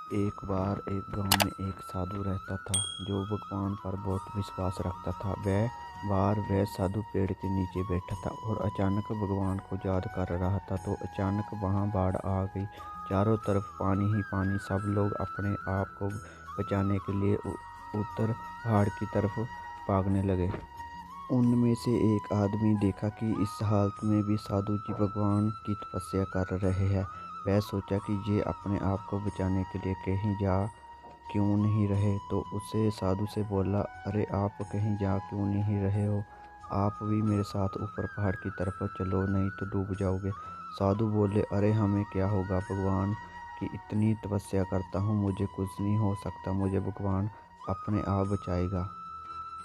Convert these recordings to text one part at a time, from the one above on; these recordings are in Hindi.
एक बार एक गांव में एक साधु रहता था जो भगवान पर बहुत विश्वास रखता था। वह साधु पेड़ के नीचे बैठा था और अचानक भगवान को याद कर रहा था। तो अचानक वहां बाढ़ आ गई। चारों तरफ पानी ही पानी। सब लोग अपने आप को बचाने के लिए उत्तर पहाड़ की तरफ भागने लगे। उनमें से एक आदमी देखा कि इस हालत में भी साधु जी भगवान की तपस्या कर रहे हैं। वह सोचा कि ये अपने आप को बचाने के लिए कहीं जा क्यों नहीं रहे। तो उसे साधु से बोला, अरे आप कहीं जा क्यों नहीं रहे हो? आप भी मेरे साथ ऊपर पहाड़ की तरफ चलो, नहीं तो डूब जाओगे। साधु बोले, अरे हमें क्या होगा, भगवान की इतनी तपस्या करता हूँ, मुझे कुछ नहीं हो सकता, मुझे भगवान अपने आप बचाएगा।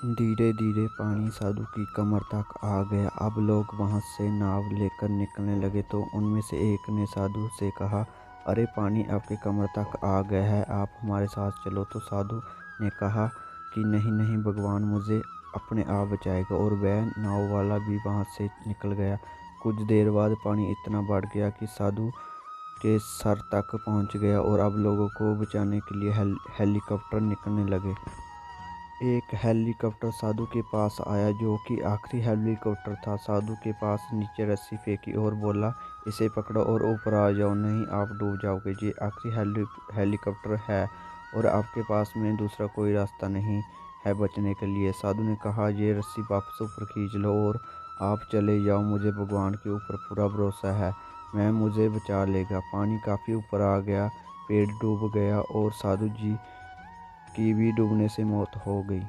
धीरे धीरे पानी साधु की कमर तक आ गया। अब लोग वहां से नाव लेकर निकलने लगे। तो उनमें से एक ने साधु से कहा, अरे पानी आपके कमर तक आ गया है, आप हमारे साथ चलो। तो साधु ने कहा कि नहीं नहीं, भगवान मुझे अपने आप बचाएगा। और वह नाव वाला भी वहां से निकल गया। कुछ देर बाद पानी इतना बढ़ गया कि साधु के सर तक पहुंच गया और अब लोगों को बचाने के लिए हेलीकॉप्टर निकलने लगे। एक हेलीकॉप्टर साधु के पास आया, जो कि आखिरी हेलीकॉप्टर था। साधु के पास नीचे रस्सी फेंकी और बोला, इसे पकड़ो और ऊपर आ जाओ, नहीं आप डूब जाओगे। ये आखिरी हेलीकॉप्टर है और आपके पास में दूसरा कोई रास्ता नहीं है बचने के लिए। साधु ने कहा, ये रस्सी वापस ऊपर खींच लो और आप चले जाओ, मुझे भगवान के ऊपर पूरा भरोसा है, मैं मुझे बचा लेगा। पानी काफ़ी ऊपर आ गया, पेड़ डूब गया और साधु जी की भी डूबने से मौत हो गई।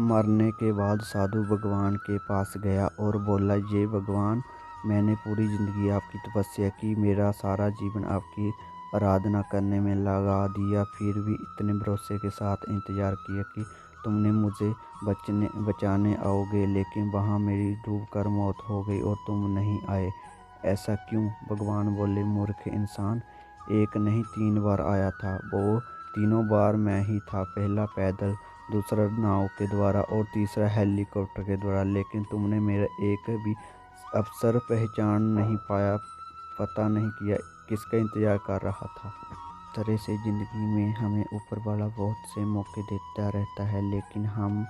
मरने के बाद साधु भगवान के पास गया और बोला, ये भगवान, मैंने पूरी ज़िंदगी आपकी तपस्या की, मेरा सारा जीवन आपकी आराधना करने में लगा दिया, फिर भी इतने भरोसे के साथ इंतज़ार किया कि तुमने मुझे बचाने आओगे, लेकिन वहाँ मेरी डूबकर मौत हो गई और तुम नहीं आए। ऐसा क्यों? भगवान बोले, मूर्ख इंसान, एक नहीं 3 बार आया था। वो तीनों बार मैं ही था, पहला पैदल, दूसरा नाव के द्वारा और तीसरा हेलीकॉप्टर के द्वारा, लेकिन तुमने मेरा एक भी अवसर पहचान नहीं पाया, पता नहीं किया किसका इंतज़ार कर रहा था। इस तरह से ज़िंदगी में हमें ऊपर वाला बहुत से मौके देता रहता है, लेकिन हम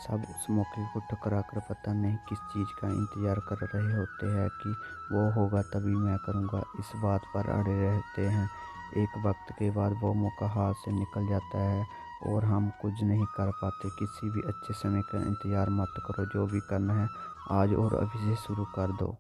सब उस मौके को ठुकरा कर पता नहीं किस चीज़ का इंतज़ार कर रहे होते हैं कि वो होगा तभी मैं करूँगा, इस बात पर अड़े रहते हैं। एक वक्त के बाद वो मौका हाथ से निकल जाता है और हम कुछ नहीं कर पाते। किसी भी अच्छे समय का इंतज़ार मत करो, जो भी करना है आज और अभी से शुरू कर दो।